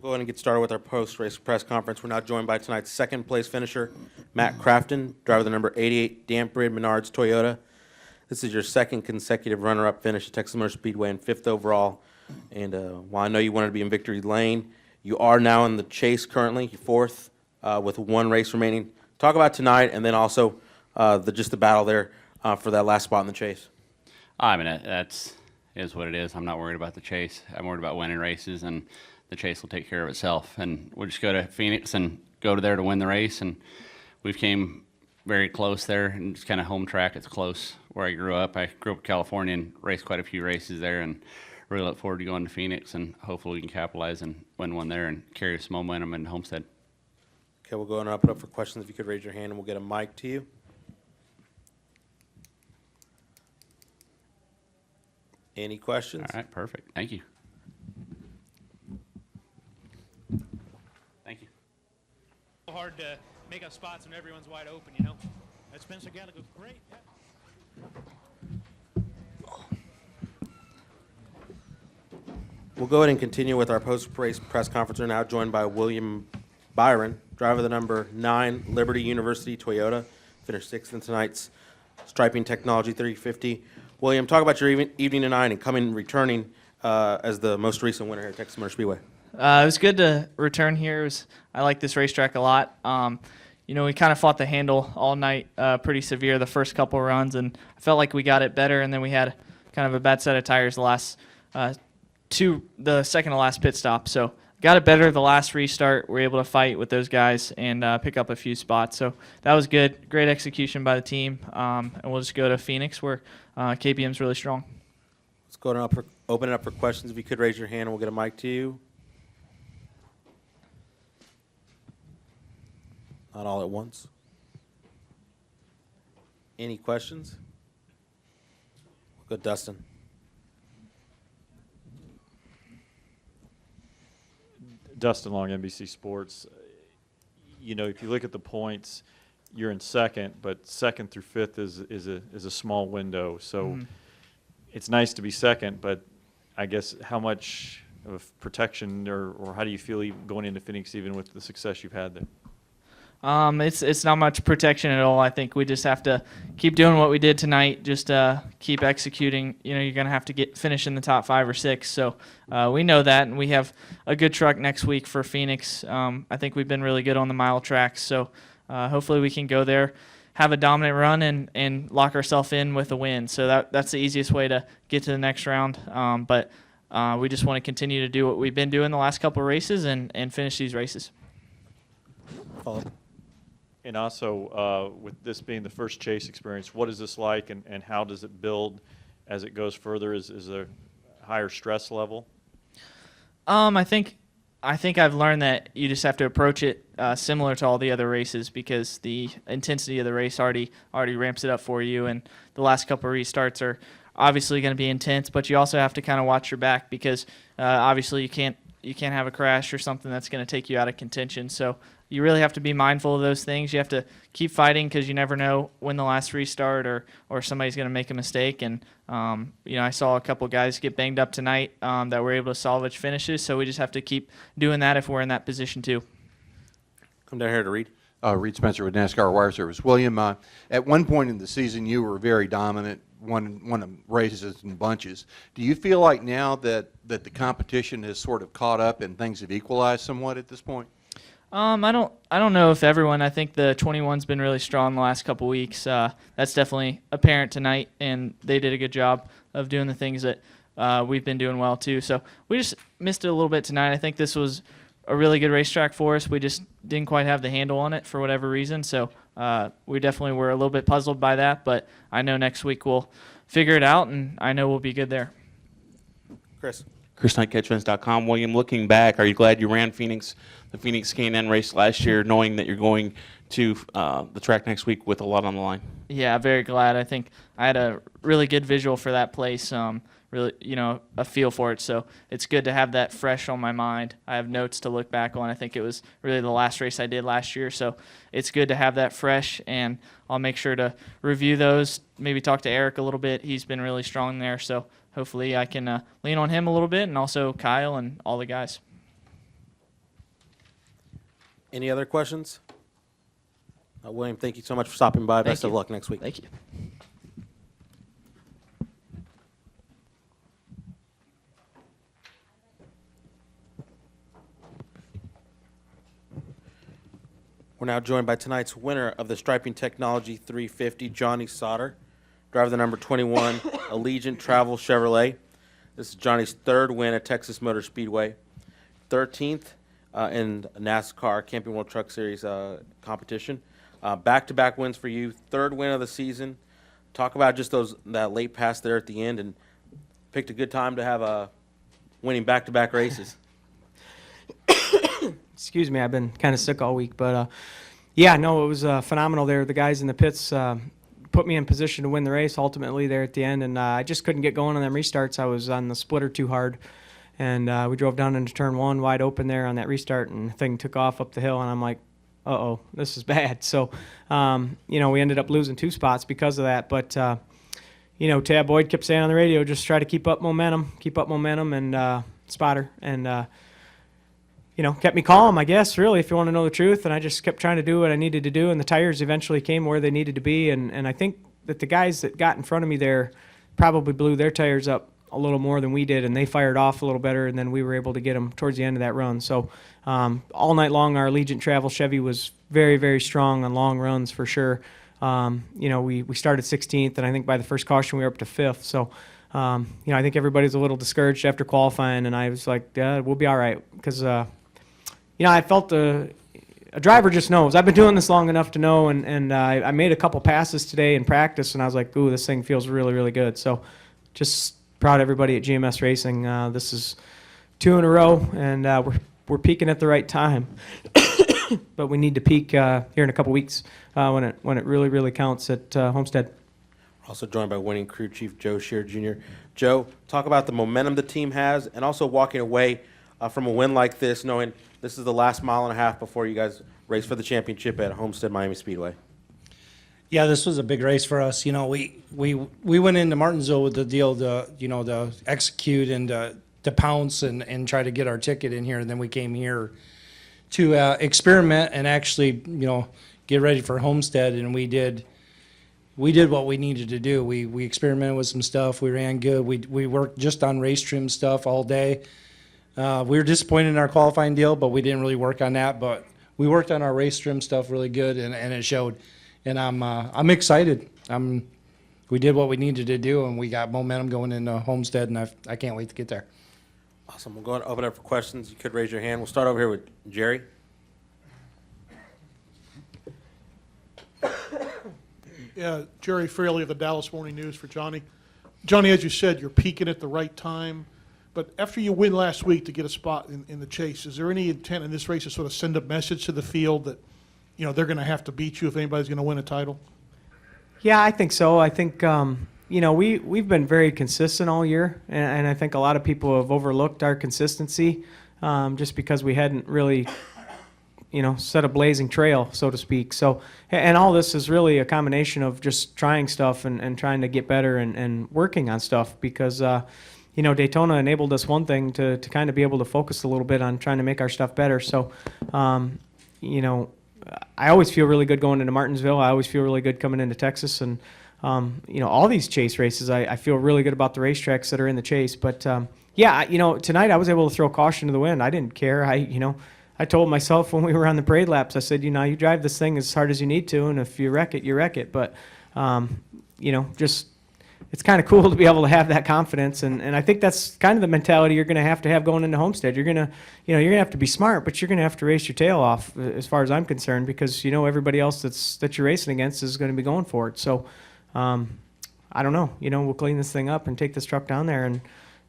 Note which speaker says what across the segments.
Speaker 1: We'll go ahead and get started with our post-race press conference. We're now joined by tonight's second-place finisher, Matt Crafton, driver of the number 88 Damprid Menards Toyota. This is your second consecutive runner-up finish at Texas Motor Speedway and fifth overall. And while I know you wanted to be in victory lane, you are now in the chase currently, fourth with one race remaining. Talk about tonight and then also just the battle there for that last spot in the chase.
Speaker 2: I mean, that's is what it is. I'm not worried about the chase. I'm worried about winning races, and the chase will take care of itself. And we'll just go to Phoenix and go to there to win the race. And we've came very close there, and it's kind of home track. It's close where I grew up. I grew up in California and raced quite a few races there, and really look forward to going to Phoenix, and hopefully we can capitalize and win one there and carry some momentum into Homestead.
Speaker 1: Okay, we'll go ahead and open up for questions. If you could raise your hand, and we'll get a mic to you. Any questions?
Speaker 2: All right, perfect. Thank you. Thank you.
Speaker 3: Hard to make up spots when everyone's wide open, you know. That's Spencer Gallagher. Great. Yeah.
Speaker 1: We'll go ahead and continue with our post-race press conference. We're now joined by William Byron, driver of the number 9 Liberty University Toyota, finished sixth in tonight's Striping Technology 350. William, talk about your evening tonight and returning as the most recent winner here at Texas Motor Speedway.
Speaker 4: It was good to return here. I like this racetrack a lot. You know, we kind of fought the handle all night, pretty severe the first couple runs, and I felt like we got it better, and then we had kind of a bad set of tires the last the second to last pit stop. So got it better the last restart. We were able to fight with those guys and pick up a few spots. So that was good. Great execution by the team. And we'll just go to Phoenix where KBM's really strong.
Speaker 1: Let's go ahead and open it up for questions. If you could raise your hand, and we'll get a mic to you. Not all at once. Any questions? We'll go Dustin.
Speaker 5: Dustin Long, NBC Sports. You know, if you look at the points, you're in second, but second through fifth is a small window. So it's nice to be second, but I guess how much of protection or how do you feel going into Phoenix even with the success you've had there?
Speaker 4: It's not much protection at all. I think we just have to keep doing what we did tonight. Just keep executing. You know, you're going to have to finish in the top 5 or 6. So we know that, and we have a good truck next week for Phoenix. I think we've been really good on the mile tracks. So hopefully we can go there, have a dominant run, and lock ourselves in with a win. So that's the easiest way to get to the next round. But we just want to continue to do what we've been doing the last couple of races and finish these races.
Speaker 1: Follow.
Speaker 5: And also, with this being the first chase experience, what is this like, and how does it build as it goes further? Is there a higher stress level?
Speaker 4: I think I've learned that you just have to approach it similar to all the other races because the intensity of the race already ramps it up for you, and the last couple of restarts are obviously going to be intense, but you also have to kind of watch your back because obviously you can't have a crash or something that's going to take you out of contention. So you really have to be mindful of those things. You have to keep fighting because you never know when the last restart or somebody's going to make a mistake. And, you know, I saw a couple guys get banged up tonight that were able to salvage finishes. So we just have to keep doing that if we're in that position too.
Speaker 1: Come down here to Reed.
Speaker 6: Reed Spencer with NASCAR Wire Service. William, at one point in the season you were very dominant, won races in bunches. Do you feel like now that the competition has sort of caught up and things have equalized somewhat at this point?
Speaker 4: I don't know if everyone. I think the 21's been really strong the last couple weeks. That's definitely apparent tonight, and they did a good job of doing the things that we've been doing well too. So we just missed it a little bit tonight. I think this was a really good racetrack for us. We just didn't quite have the handle on it for whatever reason. So we definitely were a little bit puzzled by that, but I know next week we'll figure it out, and I know we'll be good there.
Speaker 1: Chris.
Speaker 7: Chris Knight, catchfence.com. William, looking back, are you glad you ran the Phoenix K&N race last year, knowing that you're going to the track next week with a lot on the line?
Speaker 4: Yeah, very glad. I think I had a really good visual for that place, really, you know, a feel for it. So it's good to have that fresh on my mind. I have notes to look back on. I think it was really the last race I did last year. So it's good to have that fresh, and I'll make sure to review those, maybe talk to Eric a little bit. He's been really strong there. So hopefully I can lean on him a little bit, and also Kyle and all the guys.
Speaker 1: Any other questions? William, thank you so much for stopping by. Best of luck next week.
Speaker 4: Thank you.
Speaker 1: We're now joined by tonight's winner of the Striping Technology 350, Johnny Sauter, driver of the number 21 Allegiant Travel Chevrolet. This is Johnny's third win at Texas Motor Speedway, 13th in NASCAR Camping World Truck Series competition. Back-to-back wins for you, third win of the season. Talk about just that late pass there at the end, and picked a good time to have winning back-to-back races.
Speaker 8: Excuse me, I've been kind of sick all week, but yeah, no, it was phenomenal there. The guys in the pits put me in position to win the race ultimately there at the end, and I just couldn't get going on them restarts. I was on the splitter too hard, and we drove down into turn one wide open there on that restart, and the thing took off up the hill, and I'm like, uh-oh, this is bad. So, we ended up losing 2 spots because of that, but Tab Boyd kept saying on the radio, just try to keep up momentum, and spotter, and kept me calm, I guess, really, if you want to know the truth. And I just kept trying to do what I needed to do, and the tires eventually came where they needed to be. And I think that the guys that got in front of me there probably blew their tires up a little more than we did, and they fired off a little better, and then we were able to get them towards the end of that run. So all night long, our Allegiant Travel Chevy was very, very strong on long runs for sure. We started 16th, and I think by the first caution we were up to 5th. So I think everybody's a little discouraged after qualifying, and I was like, we'll be all right, because I felt a driver just knows. I've been doing this long enough to know, and I made a couple passes today in practice, and I was like, ooh, this thing feels really, really good. So just proud of everybody at GMS Racing. This is 2 in a row, and we're peaking at the right time. But we need to peak here in a couple weeks when it really, really counts at Homestead.
Speaker 1: Also joined by winning crew chief Joe Shear Jr. Joe, talk about the momentum the team has, and also walking away from a win like this, knowing this is the last mile and a half before you guys race for the championship at Homestead Miami Speedway.
Speaker 9: Yeah, this was a big race for us. We went into Martinsville with the deal to execute and to pounce and try to get our ticket in here, and then we came here to experiment and actually get ready for Homestead, and we did what we needed to do. We experimented with some stuff. We ran good. We worked just on race trim stuff all day. We were disappointed in our qualifying deal, but we didn't really work on that. But we worked on our race trim stuff really good, and it showed. And I'm excited. We did what we needed to do, and we got momentum going into Homestead, and I can't wait to get there.
Speaker 1: Awesome. We'll go ahead and open up for questions. You could raise your hand. We'll start over here with Jerry.
Speaker 10: Yeah, Jerry Fraley of the Dallas Morning News for Johnny. Johnny, as you said, you're peaking at the right time. But after you win last week to get a spot in the chase, is there any intent in this race to sort of send a message to the field that, they're going to have to beat you if anybody's going to win a title?
Speaker 8: Yeah, I think so. I think, we've been very consistent all year, and I think a lot of people have overlooked our consistency just because we hadn't really, set a blazing trail, so to speak. So, and all this is really a combination of just trying stuff and trying to get better and working on stuff because, Daytona enabled us one thing to kind of be able to focus a little bit on trying to make our stuff better. So, I always feel really good going into Martinsville. I always feel really good coming into Texas. And, all these chase races, I feel really good about the racetracks that are in the chase. But, tonight I was able to throw caution to the wind. I didn't care. I told myself when we were on the parade laps, I said, you drive this thing as hard as you need to, and if you wreck it, you wreck it. But, just it's kind of cool to be able to have that confidence, and I think that's kind of the mentality you're going to have going into Homestead. You're going to, you're going to have to be smart, but you're going to have to race your tail off, as far as I'm concerned, because everybody else that you're racing against is going to be going for it. So, I don't know. We'll clean this thing up and take this truck down there and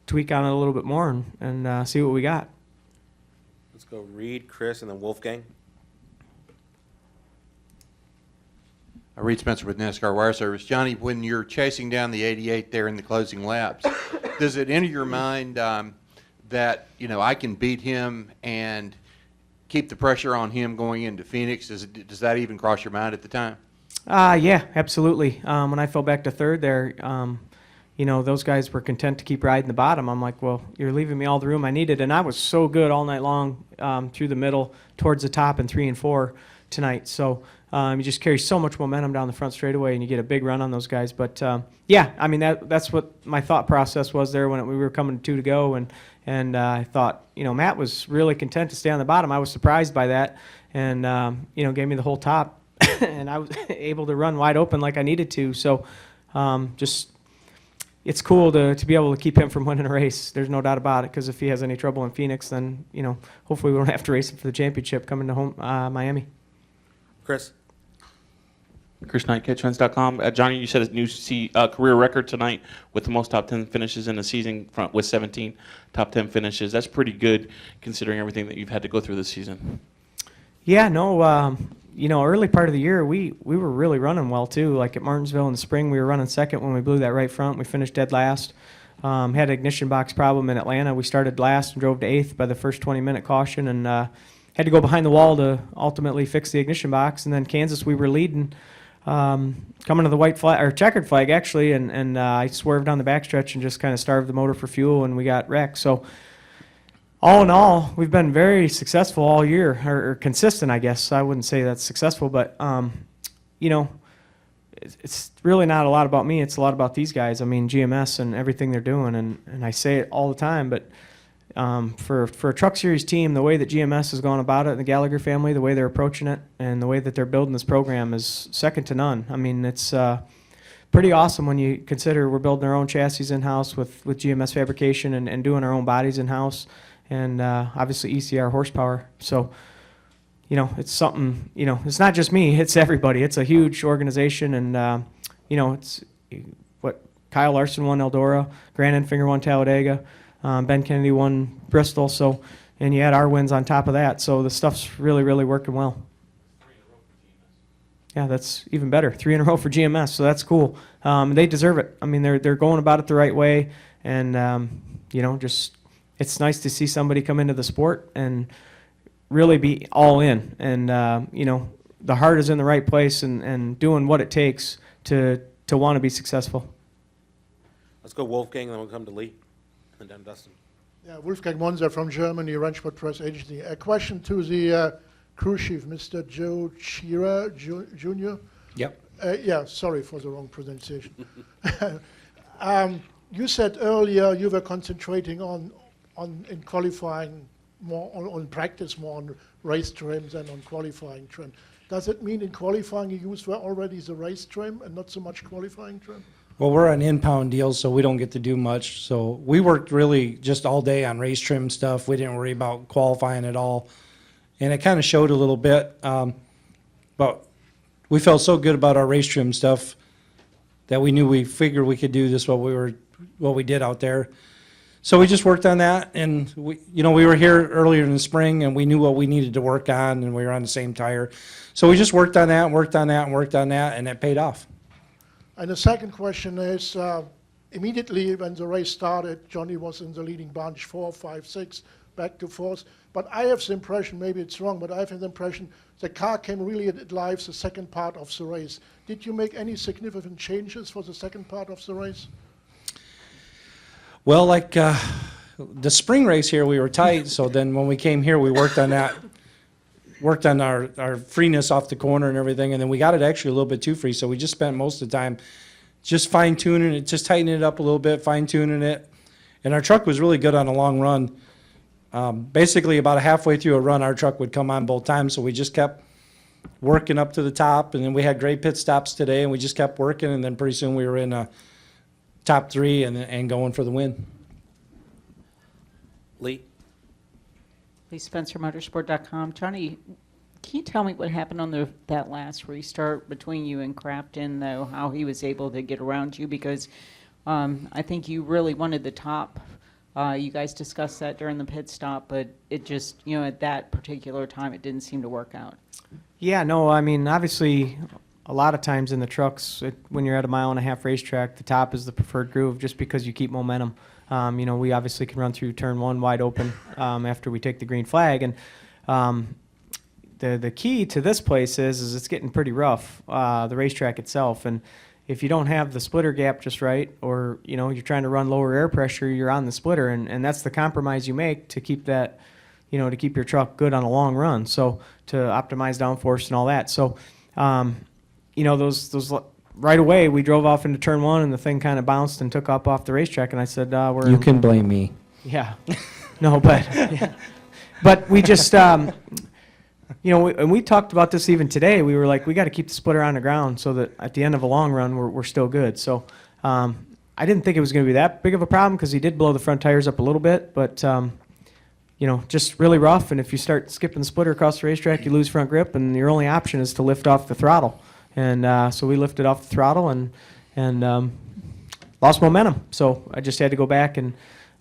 Speaker 8: tweak on it a little bit more and see what we got.
Speaker 1: Let's go Reed, Chris, and then Wolfgang.
Speaker 6: Reed Spencer with NASCAR Wire Service. Johnny, when you're chasing down the 88 there in the closing laps, does it enter your mind that, I can beat him and keep the pressure on him going into Phoenix? Does that even cross your mind at the time?
Speaker 8: Yeah, absolutely. When I fell back to third there, those guys were content to keep riding the bottom. I'm like, well, you're leaving me all the room I needed. And I was so good all night long through the middle, towards the top in 3 and 4 tonight. So you just carry so much momentum down the front straightaway, and you get a big run on those guys. But yeah, I mean that's what my thought process was there when we were coming to 2 to go, and I thought, Matt was really content to stay on the bottom. I was surprised by that, and gave me the whole top, and I was able to run wide open like I needed to. So just. It's cool to be able to keep him from winning a race. There's no doubt about it, because if he has any trouble in Phoenix, then, hopefully we won't have to race him for the championship coming to home Miami.
Speaker 1: Chris?
Speaker 7: Chris Knight, catchfence.com. Johnny, you said a new career record tonight with the most top 10 finishes in the season with 17 top 10 finishes. That's pretty good considering everything that you've had to go through this season.
Speaker 8: Yeah, no, early part of the year, we were really running well, too. Like at Martinsville in the spring, we were running second when we blew that right front. We finished dead last. Had an ignition box problem in Atlanta. We started last and drove to 8th by the first 20-minute caution, and had to go behind the wall to ultimately fix the ignition box. And then Kansas, we were leading, coming to the white flag, or checkered flag, actually, and I swerved on the backstretch and just kind of starved the motor for fuel, and we got wrecked. So all in all, we've been very successful all year, or consistent, I guess. I wouldn't say that's successful, but, it's really not a lot about me. It's a lot about these guys. I mean, GMS and everything they're doing, and I say it all the time, but for a Truck Series team, the way that GMS has gone about it, and the Gallagher family, the way they're approaching it, and the way that they're building this program is second to none. I mean, it's pretty awesome when you consider we're building our own chassis in-house with GMS fabrication and doing our own bodies in-house. And obviously ECR horsepower. So, it's something, it's not just me, it's everybody. It's a huge organization, and, it's what Kyle Larson won Eldora, Grant Enfinger won Talladega, Ben Kennedy won Bristol, so, and you add our wins on top of that. So the stuff's really, really working well. Yeah, that's even better. 3 in a row for GMS, so that's cool. They deserve it. I mean, they're going about it the right way, and, just... It's nice to see somebody come into the sport and really be all in. And, the heart is in the right place and doing what it takes to want to be successful.
Speaker 1: Let's go Wolfgang, then we'll come to Lee, and then Dustin.
Speaker 10: Yeah, Wolfgang Monzer from Germany, Ranchport Press Agency. A question to the crew chief, Mr. Joe Chira Jr.
Speaker 9: Yep.
Speaker 10: Yeah, sorry for the wrong pronunciation. You said earlier you were concentrating in qualifying more on practice, more on race trims than on qualifying trim. Does it mean in qualifying you use already the race trim and not so much qualifying trim?
Speaker 9: Well, we're on in-pound deals, so we don't get to do much. So we worked really just all day on race trim stuff. We didn't worry about qualifying at all. And it kind of showed a little bit. But we felt so good about our race trim stuff that we figured we could do this what we did out there. So we just worked on that, and we were here earlier in the spring, and we knew what we needed to work on, and we were on the same tire. So we just worked on that, and worked on that, and worked on that, and it paid off.
Speaker 10: And the second question is, immediately when the race started, Johnny was in the leading bunch, 4, 5, 6, back to 4th. But I have the impression, maybe it's wrong, but I have the impression the car came really at life the second part of the race. Did you make any significant changes for the second part of the race?
Speaker 9: Well, like the spring race here, we were tight, so then when we came here, we worked on that, worked on our freeness off the corner and everything, and then we got it actually a little bit too free, so we just spent most of the time just fine-tuning it, just tightening it up a little bit, fine-tuning it, and our truck was really good on a long run. Basically, about halfway through a run, our truck would come on both times, so we just kept working up to the top, and then we had great pit stops today, and we just kept working, and then pretty soon we were in top 3 and going for the win.
Speaker 1: Lee?
Speaker 11: Lee Spencer, Motorsport.com. Johnny, can you tell me what happened on that last restart between you and Crafton, though, how he was able to get around you? Because I think you really wanted the top. You guys discussed that during the pit stop, but it just, at that particular time, it didn't seem to work out.
Speaker 8: Yeah, no, I mean, obviously, a lot of times in the trucks, when you're at a 1.5 mile racetrack, the top is the preferred groove just because you keep momentum. We obviously can run through turn 1 wide open after we take the green flag. And the key to this place is it's getting pretty rough, the racetrack itself. And if you don't have the splitter gap just right, or you're trying to run lower air pressure, you're on the splitter, and that's the compromise you make to keep that, to keep your truck good on a long run. So to optimize downforce and all that. So, those right away we drove off into turn one, and the thing kind of bounced and took up off the racetrack, and I said, "We're
Speaker 9: You can blame me.
Speaker 8: yeah, no, but yeah. But we just." And we talked about this even today. We were like, we got to keep the splitter on the ground so that at the end of a long run, we're still good. So I didn't think it was going to be that big of a problem because he did blow the front tires up a little bit, but just really rough. And if you start skipping the splitter across the racetrack, you lose front grip, and your only option is to lift off the throttle. And so we lifted off the throttle and lost momentum. So I just had to go back and.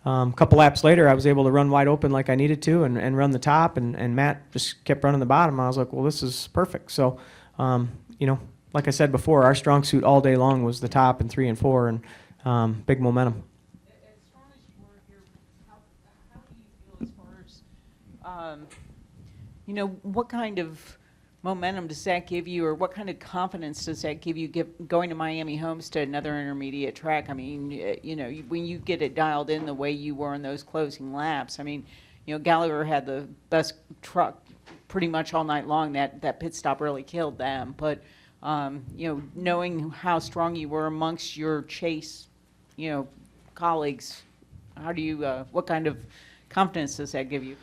Speaker 8: A couple laps later, I was able to run wide open like I needed to and run the top, and Matt just kept running the bottom. I was like, well, this is perfect. So, like I said before, our strong suit all day long was the top and 3 and 4 and big momentum.
Speaker 11: As far as you were here, how do you feel as far as, what kind of momentum does that give you, or what kind of confidence does that give you going to Miami Homestead, another intermediate track? I mean, when you get it dialed in the way you were in those closing laps, I mean, Gallagher had the best truck pretty much all night long. That pit stop really killed them. But, knowing how strong you were amongst your chase, colleagues, how do you, what kind of confidence does that give you?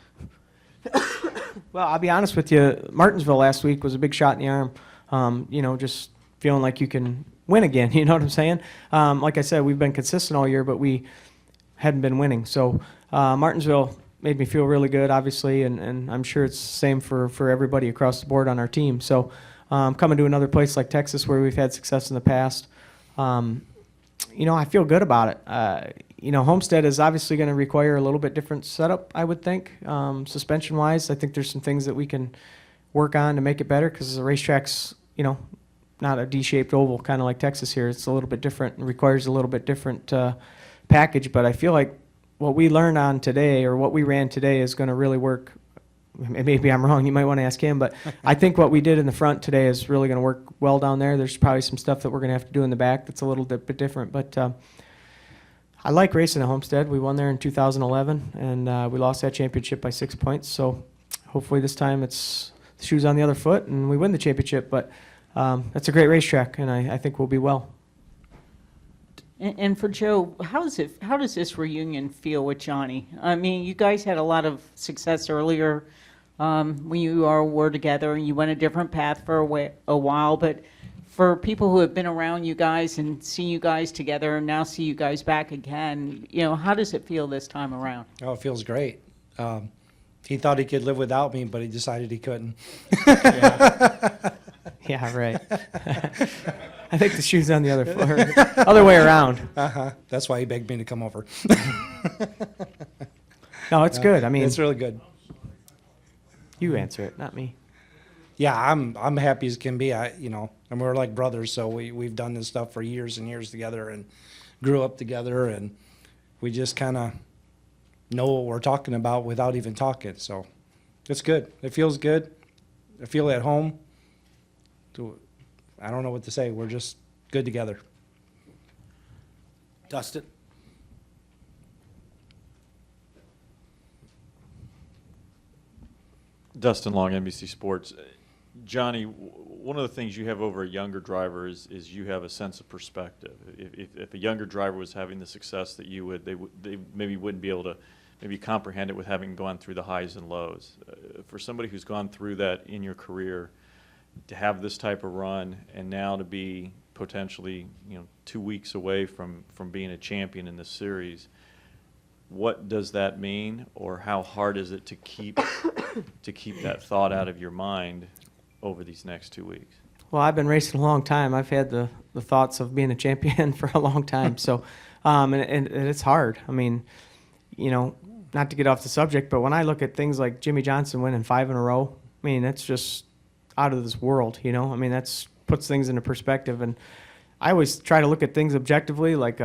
Speaker 8: Well, I'll be honest with you. Martinsville last week was a big shot in the arm. Just feeling like you can win again. You know what I'm saying? Like I said, we've been consistent all year, but we hadn't been winning. So Martinsville made me feel really good, obviously, and I'm sure it's the same for everybody across the board on our team. So coming to another place like Texas where we've had success in the past, I feel good about it. Homestead is obviously going to require a little bit different setup, I would think, suspension-wise. I think there's some things that we can work on to make it better because the racetrack's, not a D-shaped oval, kind of like Texas here. It's a little bit different and requires a little bit different package. But I feel like what we learned on today or what we ran today is going to really work. Maybe I'm wrong. You might want to ask him. But I think what we did in the front today is really going to work well down there. There's probably some stuff that we're going to have to do in the back that's a little bit different. But I like racing at Homestead. We won there in 2011, and we lost that championship by 6 points. So hopefully this time it's the shoes on the other foot, and we win the championship. But that's a great racetrack, and I think we'll be well.
Speaker 11: And for Joe, how does this reunion feel with Johnny? I mean, you guys had a lot of success earlier when you all were together, and you went a different path for a while. But for people who have been around you guys and seen you guys together and now see you guys back again, how does it feel this time around?
Speaker 9: Oh, it feels great. He thought he could live without me, but he decided he couldn't.
Speaker 8: Yeah, right. I think the shoe's on the other foot, other way around.
Speaker 9: That's why he begged me to come over.
Speaker 8: No, it's good. I mean,
Speaker 9: it's really good.
Speaker 8: You answer it, not me.
Speaker 9: Yeah, I'm happy as can be. And we're like brothers, so we've done this stuff for years and years together and grew up together, and we just kind of know what we're talking about without even talking. So it's good. It feels good. I feel at home. I don't know what to say. We're just good together.
Speaker 1: Dustin?
Speaker 5: Dustin Long, NBC Sports. Johnny, one of the things you have over a younger driver is you have a sense of perspective. If a younger driver was having the success that you would, they maybe wouldn't be able to maybe comprehend it with having gone through the highs and lows. For somebody who's gone through that in your career, to have this type of run and now to be potentially 2 weeks away from being a champion in this series, what does that mean, or how hard is it to keep that thought out of your mind over these next 2 weeks?
Speaker 8: Well, I've been racing a long time. I've had the thoughts of being a champion for a long time. So, and it's hard. I mean, not to get off the subject, but when I look at things like Jimmy Johnson winning 5 in a row, I mean, that's just out of this world, I mean, that's puts things into perspective. And I always try to look at things objectively, like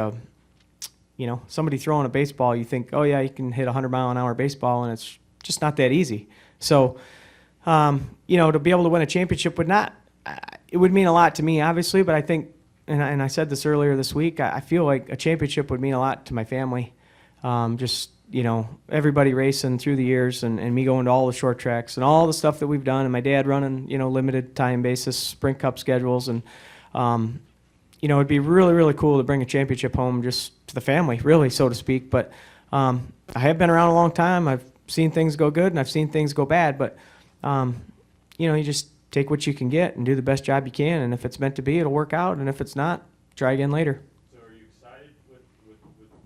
Speaker 8: somebody throwing a baseball, you think, oh yeah, you can hit a 100-mile-an-hour baseball, and it's just not that easy. So, to be able to win a championship it would mean a lot to me, obviously, but I think, and I said this earlier this week, I feel like a championship would mean a lot to my family. Just, everybody racing through the years and me going to all the short tracks and all the stuff that we've done, and my dad running, limited time basis, sprint cup schedules. And, it'd be really, really cool to bring a championship home just to the family, really, so to speak. But I have been around a long time. I've seen things go good and I've seen things go bad. But, you just take what you can get and do the best job you can. And if it's meant to be, it'll work out. And if it's not, try again later.
Speaker 5: So are you excited with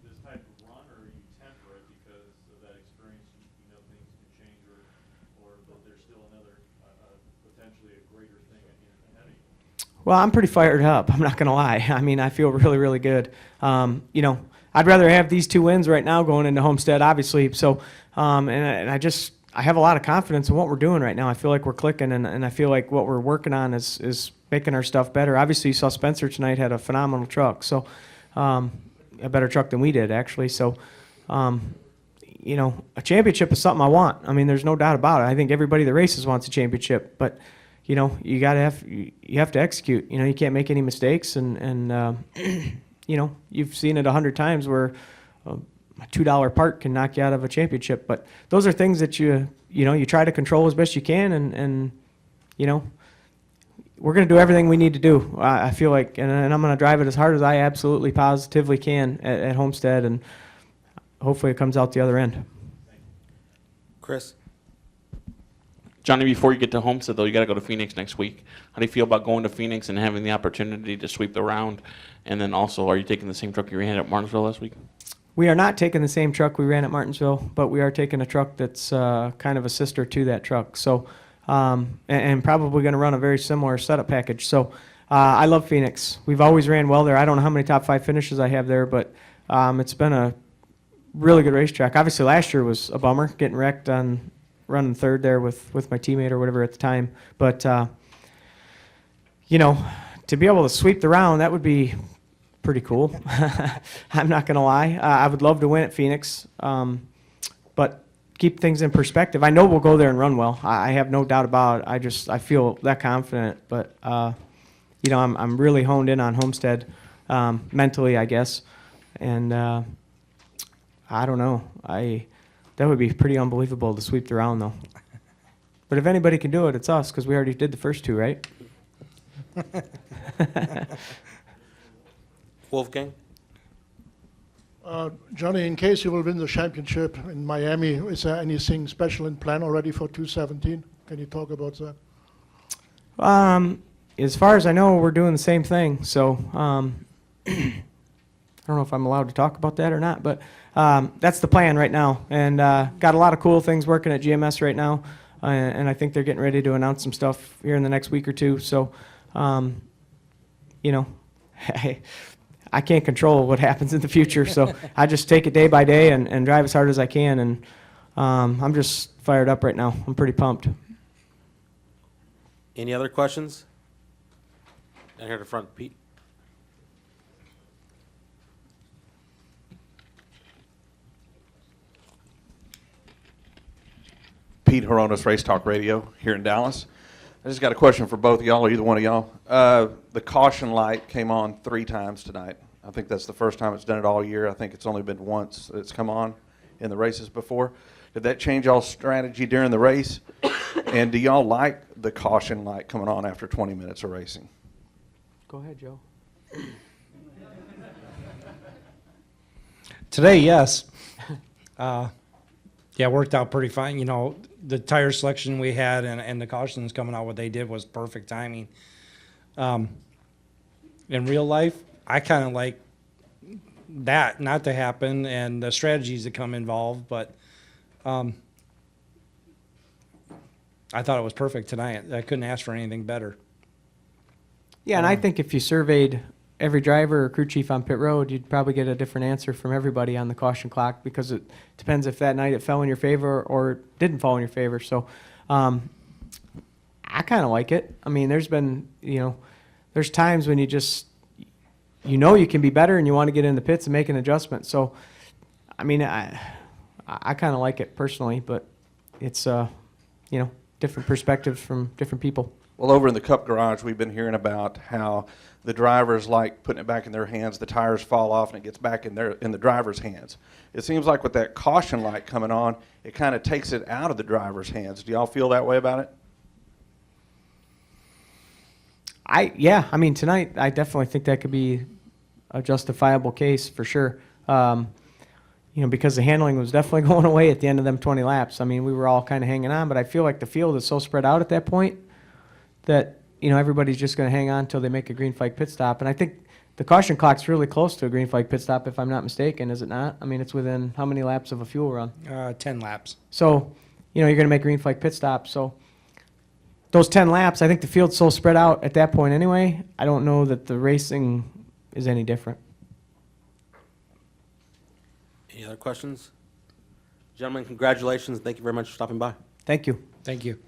Speaker 5: this type of run, or are you temperate because of that experience? You know things can change, or that there's still another, potentially a greater thing ahead of you?
Speaker 8: Well, I'm pretty fired up. I'm not going to lie. I mean, I feel really, really good. I'd rather have these 2 wins right now going into Homestead, obviously. So, and I have a lot of confidence in what we're doing right now. I feel like we're clicking, and I feel like what we're working on is making our stuff better. Obviously, you saw Spencer tonight had a phenomenal truck, so a better truck than we did, actually. So, a championship is something I want. I mean, there's no doubt about it. I think everybody that races wants a championship, but you have to execute. You can't make any mistakes, and you've seen it 100 times where a $2 part can knock you out of a championship. But those are things that you try to control as best you can, and we're going to do everything we need to do. I feel like, and I'm going to drive it as hard as I absolutely positively can at Homestead, and hopefully it comes out the other end.
Speaker 1: Chris?
Speaker 7: Johnny, before you get to Homestead, though, you got to go to Phoenix next week. How do you feel about going to Phoenix and having the opportunity to sweep the round? And then also, are you taking the same truck you ran at Martinsville last week?
Speaker 8: We are not taking the same truck we ran at Martinsville, but we are taking a truck that's kind of a sister to that truck. So, and probably going to run a very similar setup package. So, I love Phoenix. We've always ran well there. I don't know how many top 5 finishes I have there, but it's been a really good racetrack. Obviously, last year was a bummer, getting wrecked on running third there with my teammate or whatever at the time. But, to be able to sweep the round, that would be pretty cool. I'm not going to lie. I would love to win at Phoenix. But keep things in perspective. I know we'll go there and run well. I have no doubt about it. I feel that confident. But, I'm really honed in on Homestead mentally, I guess. And I don't know. That would be pretty unbelievable to sweep the round, though. But if anybody can do it, it's us, because we already did the first 2, right?
Speaker 1: Wolfgang?
Speaker 10: Johnny, in case you will win the championship in Miami, is there anything special in plan already for 2017? Can you talk about that?
Speaker 8: As far as I know, we're doing the same thing. So I don't know if I'm allowed to talk about that or not, but that's the plan right now. And got a lot of cool things working at GMS right now. And I think they're getting ready to announce some stuff here in the next week or 2. So, I can't control what happens in the future. So I just take it day by day and drive as hard as I can. And I'm just fired up right now. I'm pretty pumped.
Speaker 1: Any other questions? Down here at the front, Pete.
Speaker 12: Pete Horonis, Race Talk Radio here in Dallas. I just got a question for both of y'all, or either one of y'all. The caution light came on 3 times tonight. I think that's the first time it's done it all year. I think it's only been once it's come on in the races before. Did that change y'all's strategy during the race? And do y'all like the caution light coming on after 20 minutes of racing?
Speaker 8: Go ahead, Joe.
Speaker 9: Today, yes. Yeah, worked out pretty fine. The tire selection we had and the cautions coming out, what they did was perfect timing. In real life, I kind of like that not to happen and the strategies that come involved, but I thought it was perfect tonight. I couldn't ask for anything better.
Speaker 8: Yeah, and I think if you surveyed every driver or crew chief on pit road, you'd probably get a different answer from everybody on the caution clock, because it depends if that night it fell in your favor or didn't fall in your favor. So I kind of like it. I mean, there's been, there's times when you just, you can be better and you want to get in the pits and make an adjustment. So, I mean, I kind of like it personally, but it's, different perspectives from different people.
Speaker 12: Well, over in the Cup Garage, we've been hearing about how the drivers like putting it back in their hands, the tires fall off, and it gets back in the driver's hands. It seems like with that caution light coming on, it kind of takes it out of the driver's hands. Do y'all feel that way about it?
Speaker 8: I mean, tonight, I definitely think that could be a justifiable case for sure. Because the handling was definitely going away at the end of them 20 laps. I mean, we were all kind of hanging on, but I feel like the field is so spread out at that point that, everybody's just going to hang on until they make a green flag pit stop. And I think the caution clock's really close to a green flag pit stop, if I'm not mistaken, is it not? I mean, it's within how many laps of a fuel run?
Speaker 9: 10 laps.
Speaker 8: So, you're going to make a green flag pit stop. So, those 10 laps, I think the field's so spread out at that point anyway, I don't know that the racing is any different.
Speaker 1: Any other questions? Gentlemen, congratulations. Thank you very much for stopping by.
Speaker 8: Thank you.
Speaker 9: Thank you.